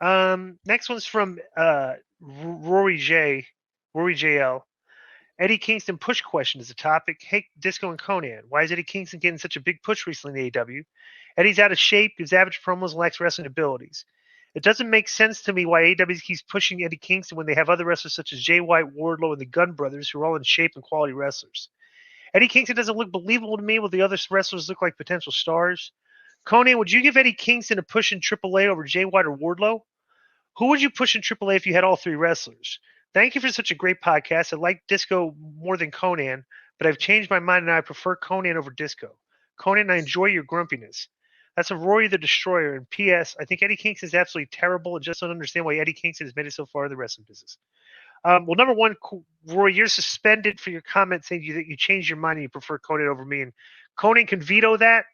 Next one's from Rory J. Rory JL. Eddie Kingston push question is the topic. Hey, Disco and Konnan, why is Eddie Kingston getting such a big push recently in AEW? Eddie's out of shape, gives average promos, and lacks wrestling abilities. It doesn't make sense to me why AEW keeps pushing Eddie Kingston when they have other wrestlers such as Jay White, Wardlow, and the Gunn Brothers who are all in shape and quality wrestlers. Eddie Kingston doesn't look believable to me while the other wrestlers look like potential stars. Konnan, would you give Eddie Kingston a push in AAA over Jay White or Wardlow? Who would you push in AAA if you had all three wrestlers? Thank you for such a great podcast. I like Disco more than Konnan, but I've changed my mind and I prefer Konnan over Disco. Konnan, I enjoy your grumpiness. That's a Rory the Destroyer. And P.S. I think Eddie Kingston is absolutely terrible and just don't understand why Eddie Kingston has made it so far in the wrestling business. Well, number one, Rory, you're suspended for your comment saying that you changed your mind and you prefer Konnan over me. And Konnan can veto that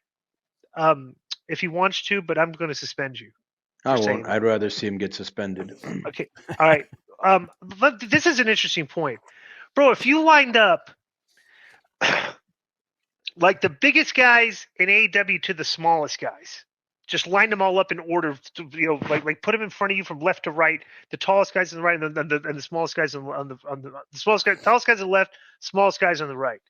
if he wants to, but I'm going to suspend you. I won't. I'd rather see him get suspended. Okay. All right. This is an interesting point. Bro, if you lined up like the biggest guys in AEW to the smallest guys, just line them all up in order, like put them in front of you from left to right, the tallest guys on the right and the smallest guys on the smallest guys, tallest guys on the left, smallest guys on the right.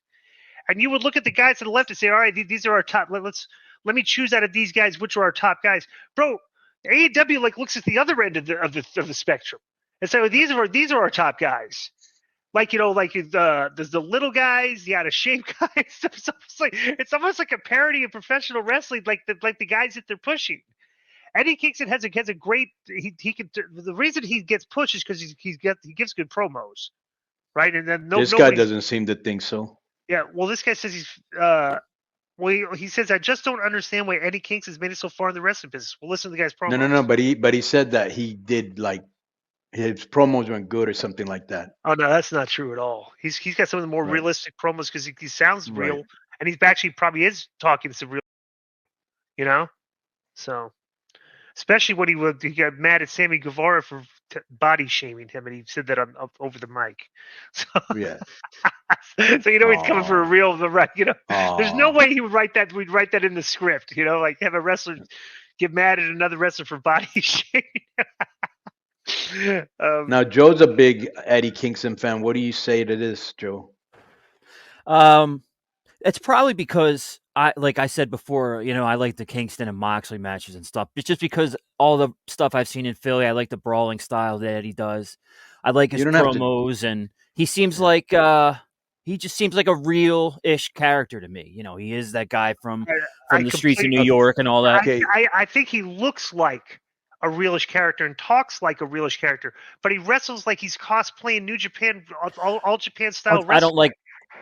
And you would look at the guys to the left and say, all right, these are our top. Let me choose out of these guys which are our top guys. Bro, AEW looks at the other end of the spectrum and say, well, these are our top guys. There's the little guys, the out of shape guys. It's almost like a parody of professional wrestling, like the guys that they're pushing. Eddie Kingston has a great. He can. The reason he gets pushed is because he gives good promos, right? And then this guy doesn't seem to think so. Yeah, well, this guy says he's. He says, I just don't understand why Eddie Kingston's made it so far in the wrestling business. Well, listen to the guy's promos. No. But he said that he did his promos weren't good or something like that. Oh no, that's not true at all. He's got some of the more realistic promos because he sounds real, and he's actually probably is talking some real, So, especially when he got mad at Sammy Guevara for body shaming him, and he said that over the mic. So, yeah. So he's coming for a real right. There's no way he would write that. We'd write that in the script. Like have a wrestler get mad at another wrestler for body shaming. Now Joe's a big Eddie Kingston fan. What do you say to this, Joe? It's probably because like I said before, I like the Kingston and Moxley matches and stuff. It's just because all the stuff I've seen in Philly, I like the brawling style that Eddie does. I like his promos, and he seems like he just seems like a real-ish character to me. He is that guy from the streets of New York and all that. I think he looks like a realish character and talks like a realish character, but he wrestles like he's cosplaying New Japan, all Japan style wrestling.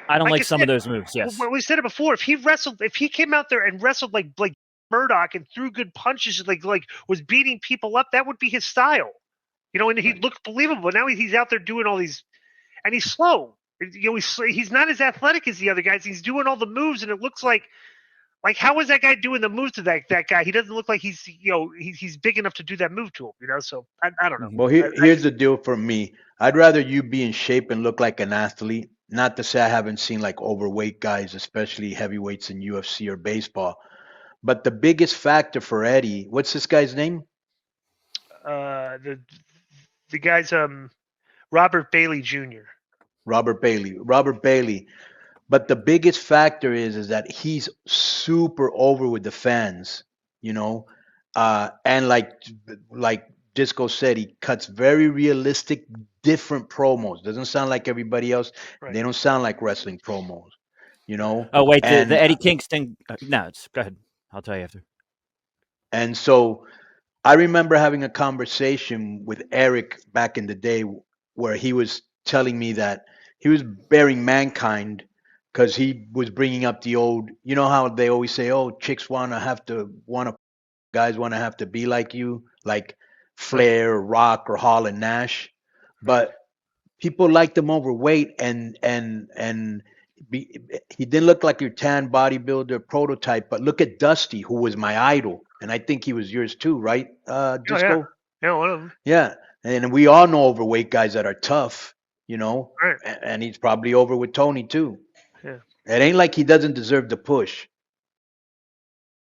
I don't like some of those moves. Yes, we said it before. If he came out there and wrestled like Murdoch and threw good punches, and like was beating people up, that would be his style. And he looked believable. Now he's out there doing all these, and he's slow. He's not as athletic as the other guys. He's doing all the moves, and it looks like how is that guy doing the moves to that guy? He doesn't look like he's he's big enough to do that move to him. So I don't know. Well, here's the deal for me. I'd rather you be in shape and look like an athlete. Not to say I haven't seen overweight guys, especially heavyweights in UFC or baseball. But the biggest factor for Eddie, what's this guy's name? The guy's Robert Bailey Jr. Robert Bailey. But the biggest factor is that he's super over with the fans, and like Disco said, he cuts very realistic, different promos. Doesn't sound like everybody else. Right. They don't sound like wrestling promos, Oh wait, the Eddie Kingston. No, go ahead. I'll tell you after. And so, I remember having a conversation with Eric back in the day where he was telling me that he was bearing Mankind because he was bringing up the old. You know how they always say, "Oh, chicks guys want to have to be like you," like Flair, Rock, or Hall and Nash, but people liked him overweight, and he didn't look like your tan bodybuilder prototype. But look at Dusty, who was my idol, and I think he was yours too, right, Disco? Yeah, one of them. Yeah, and we all know overweight guys that are tough, Right. and he's probably over with Tony too. Yeah, it ain't like he doesn't deserve the push.